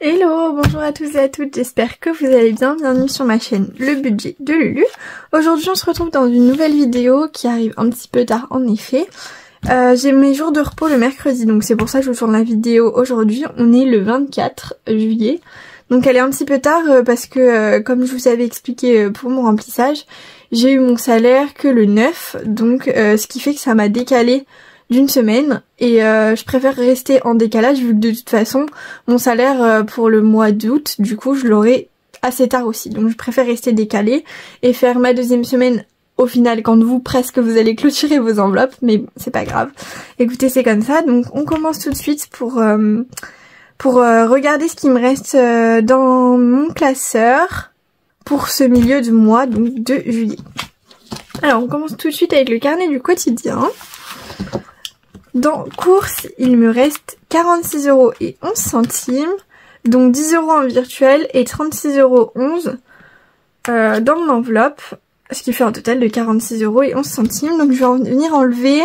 Hello, bonjour à tous et à toutes, j'espère que vous allez bien, bienvenue sur ma chaîne Le Budget de Lulu. Aujourd'hui on se retrouve dans une nouvelle vidéo qui arrive un petit peu tard en effet. J'ai mes jours de repos le mercredi, donc c'est pour ça que je vous tourne la vidéo aujourd'hui. On est le 24 juillet, donc elle est un petit peu tard parce que comme je vous avais expliqué pour mon remplissage, j'ai eu mon salaire que le 9, donc ce qui fait que ça m'a décalé d'une semaine et je préfère rester en décalage vu que de toute façon mon salaire pour le mois d'août du coup je l'aurai assez tard aussi, donc je préfère rester décalé et faire ma deuxième semaine au final quand vous allez clôturer vos enveloppes, mais bon, c'est pas grave, écoutez, c'est comme ça. Donc on commence tout de suite pour regarder ce qui me reste dans mon classeur pour ce milieu de mois, donc de juillet. Alors on commence tout de suite avec le carnet du quotidien. Dans courses, il me reste 46,11 €, donc 10 € en virtuel et 36,11 € dans mon enveloppe, ce qui fait un total de 46,11 €. Donc je vais en venir enlever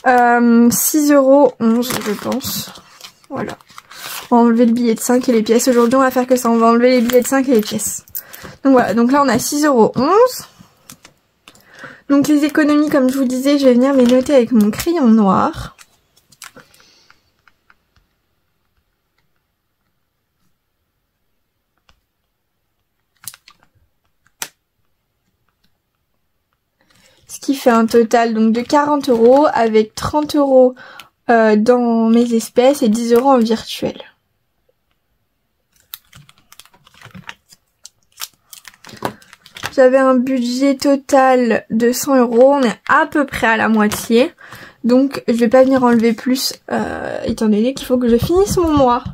6,11 € je pense. Voilà. On va enlever le billet de 5 et les pièces. Aujourd'hui on va faire que ça, on va enlever les billets de 5 et les pièces. Donc voilà, donc là on a 6,11 €. Donc les économies, comme je vous disais, je vais venir les noter avec mon crayon noir. Ce qui fait un total donc de 40 € avec 30 € dans mes espèces et 10 € en virtuel. J'avais un budget total de 100 €, on est à peu près à la moitié. Donc je vais pas venir enlever plus étant donné qu'il faut que je finisse mon mois.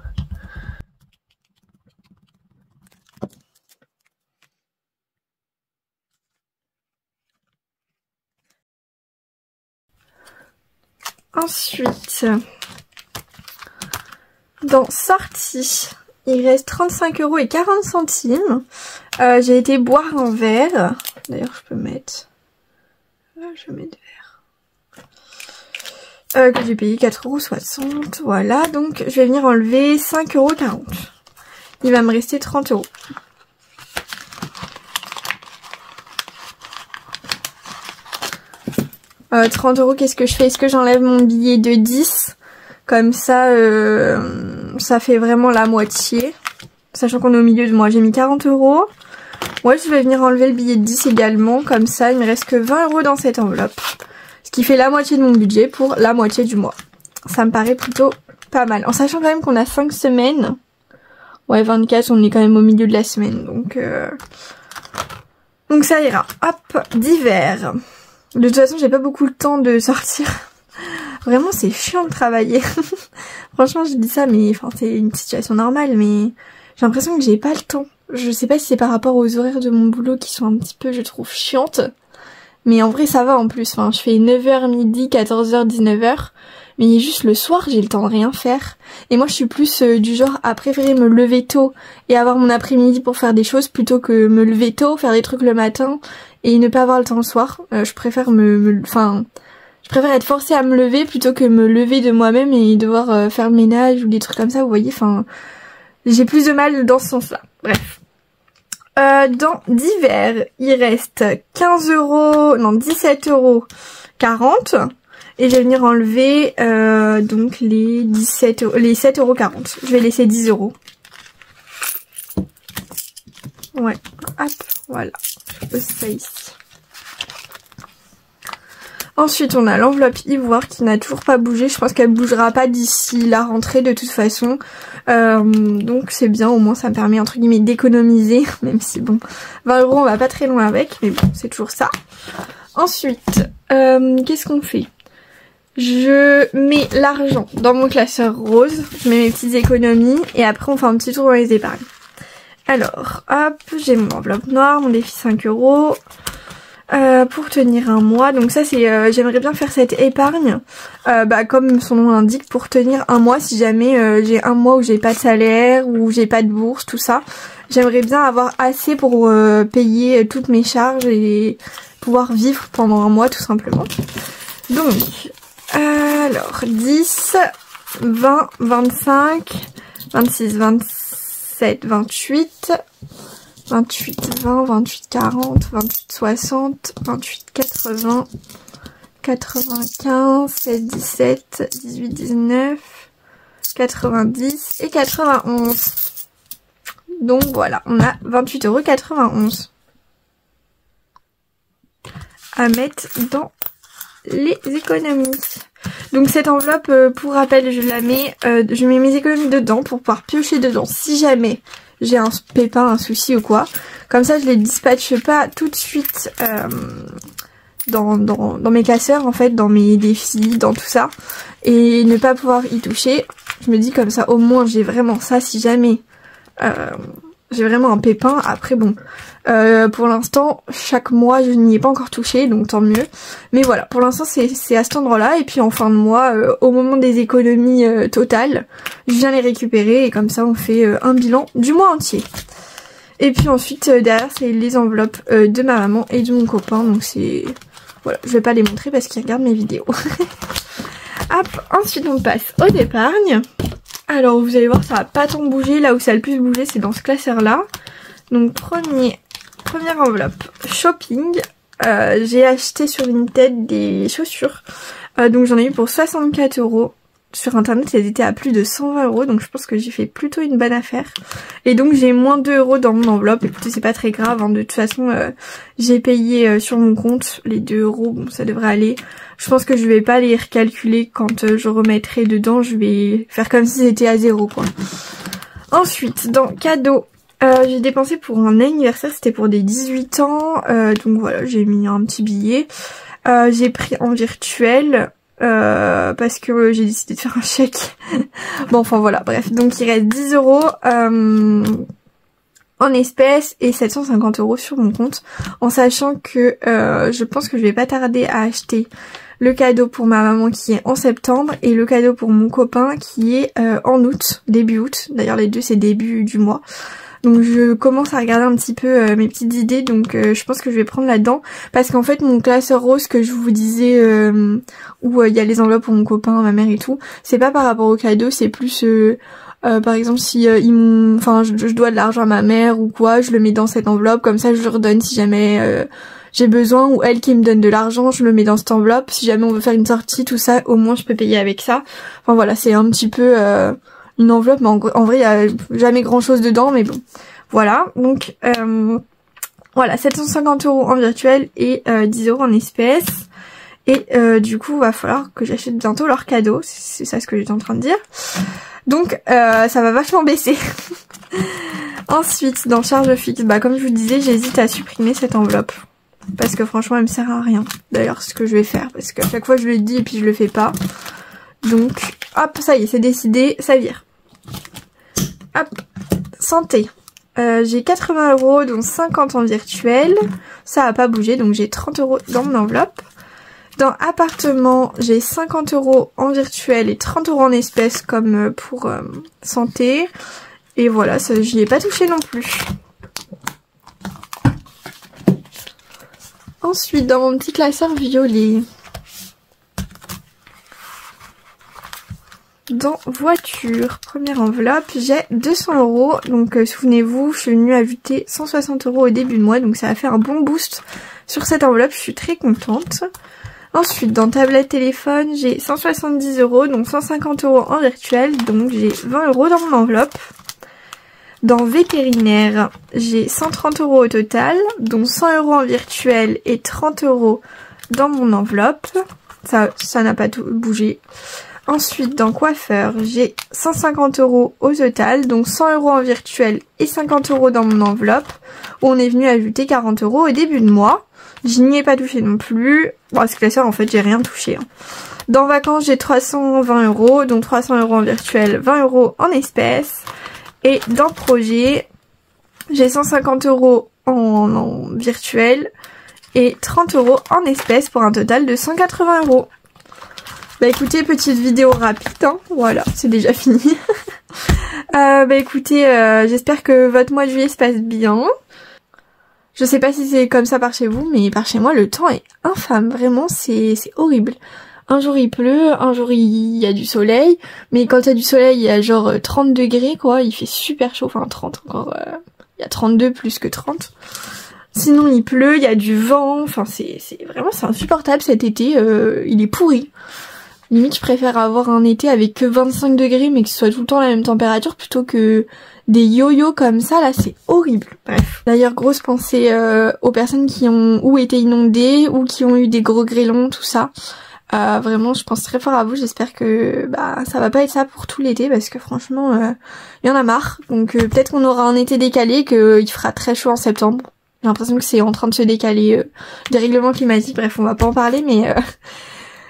Ensuite, dans sortie, il reste 35,40 €. J'ai été boire un verre. D'ailleurs, je peux mettre... je vais mettre verre. Que j'ai payé 4,60 €. Voilà, donc je vais venir enlever 5,40 €. Il va me rester 30 €. « 30 €, qu'est-ce que je fais? Est-ce que j'enlève mon billet de 10 ? Comme ça, ça fait vraiment la moitié. Sachant qu'on est au milieu de mois. J'ai mis 40 €. Ouais, je vais venir enlever le billet de 10 également. Comme ça, il me reste que 20 € dans cette enveloppe. Ce qui fait la moitié de mon budget pour la moitié du mois. Ça me paraît plutôt pas mal. En sachant quand même qu'on a 5 semaines. Ouais, 24, on est quand même au milieu de la semaine. Donc ça ira. Hop, d'hiver. De toute façon, j'ai pas beaucoup le temps de sortir. Vraiment, c'est chiant de travailler. Franchement, je dis ça, mais enfin, c'est une situation normale, mais j'ai l'impression que j'ai pas le temps. Je sais pas si c'est par rapport aux horaires de mon boulot qui sont un petit peu, je trouve, chiantes. Mais en vrai, ça va en plus. Enfin, je fais 9h midi, 14h, 19h. Mais juste le soir, j'ai le temps de rien faire. Et moi, je suis plus du genre à préférer me lever tôt et avoir mon après-midi pour faire des choses plutôt que me lever tôt, faire des trucs le matin et ne pas avoir le temps le soir. Je préfère je préfère être forcée à me lever plutôt que me lever de moi-même et devoir faire le ménage ou des trucs comme ça, vous voyez. Enfin, j'ai plus de mal dans ce sens-là. Bref. Dans d'hiver, il reste 17,40 € et je vais venir enlever donc les 7,40 €. Je vais laisser 10 €. Ouais, hop, voilà. Je pose ça ici. Ensuite, on a l'enveloppe ivoire qui n'a toujours pas bougé. Je pense qu'elle bougera pas d'ici la rentrée de toute façon. Donc c'est bien, au moins ça me permet entre guillemets d'économiser. Même si bon, 20 € on va pas très loin avec, mais bon, c'est toujours ça. Ensuite, qu'est-ce qu'on fait? Je mets l'argent dans mon classeur rose. Je mets mes petites économies et après on fait un petit tour dans les épargnes. Alors, hop, j'ai mon enveloppe noire, mon défi 5 €. Pour tenir un mois, donc ça c'est j'aimerais bien faire cette épargne comme son nom l'indique, pour tenir un mois si jamais j'ai un mois où j'ai pas de salaire ou j'ai pas de bourse, tout ça. J'aimerais bien avoir assez pour payer toutes mes charges et pouvoir vivre pendant un mois tout simplement. Donc alors 10, 20, 25, 26, 27, 27, 28, 28, 20, 28, 40, 28, 60, 28, 80, 95, 7, 17, 18, 19, 90 et 91. Donc voilà, on a 28,91 € à mettre dans les économies. Donc cette enveloppe, pour rappel, je mets mes économies dedans pour pouvoir piocher dedans si jamais j'ai un pépin, un souci ou quoi. Comme ça, je les dispatche pas tout de suite dans mes classeurs, en fait, dans mes défis, dans tout ça, et ne pas pouvoir y toucher. Je me dis comme ça, au moins j'ai vraiment ça si jamais j'ai vraiment un pépin. Après bon, pour l'instant chaque mois je n'y ai pas encore touché, donc tant mieux. Mais voilà, pour l'instant c'est à cet endroit là, et puis en fin de mois, au moment des économies totales, je viens les récupérer et comme ça on fait un bilan du mois entier. Et puis ensuite derrière c'est les enveloppes de ma maman et de mon copain, donc c'est... Voilà, je vais pas les montrer parce qu'ils regardent mes vidéos. Hop, ensuite on passe aux épargnes. Alors vous allez voir, ça va pas tant bouger. Là où ça a le plus bougé, c'est dans ce classeur là. Donc première enveloppe shopping. J'ai acheté sur Vinted des chaussures. Donc j'en ai eu pour 64 €. Sur internet elles étaient à plus de 120 €, donc je pense que j'ai fait plutôt une bonne affaire. Et donc j'ai moins 2 € dans mon enveloppe. Écoutez, c'est pas très grave, hein. De toute façon j'ai payé sur mon compte les 2 €, bon ça devrait aller. Je pense que je vais pas les recalculer quand je remettrai dedans, je vais faire comme si c'était à 0 quoi. Ensuite dans cadeau, j'ai dépensé pour un anniversaire, c'était pour des 18 ans, donc voilà, j'ai mis un petit billet. J'ai pris en virtuel. Parce que j'ai décidé de faire un chèque. Bon enfin voilà, bref, donc il reste 10 € en espèces et 750 € sur mon compte, en sachant que je pense que je vais pas tarder à acheter le cadeau pour ma maman qui est en septembre et le cadeau pour mon copain qui est en août, début août. D'ailleurs les deux c'est début du mois. Donc je commence à regarder un petit peu mes petites idées, donc je pense que je vais prendre là-dedans. Parce qu'en fait mon classeur rose que je vous disais, où il y a les enveloppes pour mon copain, ma mère et tout, c'est pas par rapport au cadeau, c'est plus... par exemple si je dois de l'argent à ma mère ou quoi, je le mets dans cette enveloppe, comme ça je le redonne si jamais j'ai besoin, ou elle qui me donne de l'argent, je le mets dans cette enveloppe. Si jamais on veut faire une sortie, tout ça, au moins je peux payer avec ça. Enfin voilà, c'est un petit peu... une enveloppe, mais en vrai il y a jamais grand chose dedans, mais bon voilà. Donc voilà, 750 € en virtuel et 10 € en espèces. Et du coup va falloir que j'achète bientôt leur cadeau, c'est ça ce que j'étais en train de dire. Donc ça va vachement baisser. Ensuite dans charge fixe, bah comme je vous disais, j'hésite à supprimer cette enveloppe parce que franchement elle me sert à rien. D'ailleurs c'est ce que je vais faire, parce qu'à chaque fois je le dis et puis je le fais pas. Donc hop, ça y est, c'est décidé, ça vire. Hop, santé. J'ai 80 €, dont 50 en virtuel. Ça a pas bougé, donc j'ai 30 € dans mon enveloppe. Dans appartement, j'ai 50 € en virtuel et 30 € en espèces comme pour santé. Et voilà, ça j'y ai pas touché non plus. Ensuite, dans mon petit classeur violet, dans voiture, première enveloppe, j'ai 200 €. Donc souvenez-vous, je suis venue ajouter 160 € au début de mois, donc ça a fait un bon boost sur cette enveloppe, je suis très contente. Ensuite, dans tablette téléphone, j'ai 170 €, donc 150 € en virtuel, donc j'ai 20 € dans mon enveloppe. Dans vétérinaire, j'ai 130 € au total, dont 100 € en virtuel et 30 € dans mon enveloppe. Ça n'a pas tout bougé. Ensuite, dans coiffeur, j'ai 150 € au total, donc 100 € en virtuel et 50 € dans mon enveloppe, où on est venu ajouter 40 € au début de mois. Je n'y ai pas touché non plus. Bon, à ce classeur, en fait, j'ai rien touché. Hein. Dans vacances, j'ai 320 €, donc 300 € en virtuel, 20 € en espèces. Et dans projet, j'ai 150 € en virtuel et 30 € en espèces pour un total de 180 €. Bah écoutez, petite vidéo rapide, hein. Voilà, c'est déjà fini. Bah écoutez, j'espère que votre mois de juillet se passe bien. Je sais pas si c'est comme ça par chez vous, mais par chez moi le temps est infâme, vraiment c'est horrible. Un jour il pleut, un jour il y a du soleil, mais quand il y a du soleil il y a genre 30 degrés quoi, il fait super chaud, enfin 30 encore, il y a 32 plus que 30. Sinon il pleut, il y a du vent, enfin c'est insupportable cet été, il est pourri. Limite je préfère avoir un été avec que 25 degrés mais que ce soit tout le temps la même température plutôt que des yo-yo comme ça, là c'est horrible. Bref. D'ailleurs grosse pensée aux personnes qui ont ou été inondées ou qui ont eu des gros grêlons, tout ça. Vraiment je pense très fort à vous, j'espère que ça va pas être ça pour tout l'été parce que franchement il y en a marre. Donc peut-être qu'on aura un été décalé, qu'il fera très chaud en septembre. J'ai l'impression que c'est en train de se décaler des règlements climatiques, bref on va pas en parler mais...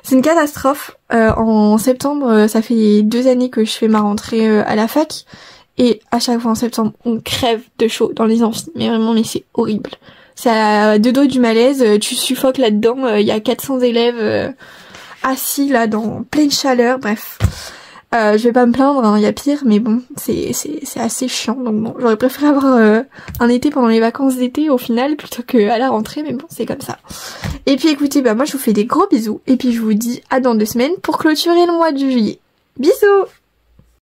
C'est une catastrophe. En septembre, ça fait 2 années que je fais ma rentrée à la fac. Et à chaque fois en septembre, on crève de chaud dans les amphis. Mais vraiment, mais c'est horrible. C'est à 2 doigts du malaise. Tu suffoques là-dedans. Il y a 400 élèves assis là dans pleine chaleur. Bref. Je vais pas me plaindre, hein, y a pire, mais bon, c'est assez chiant. Donc bon, j'aurais préféré avoir un été pendant les vacances d'été au final plutôt que à la rentrée, mais bon, c'est comme ça. Et puis écoutez, moi je vous fais des gros bisous et puis je vous dis à dans 2 semaines pour clôturer le mois de juillet. Bisous!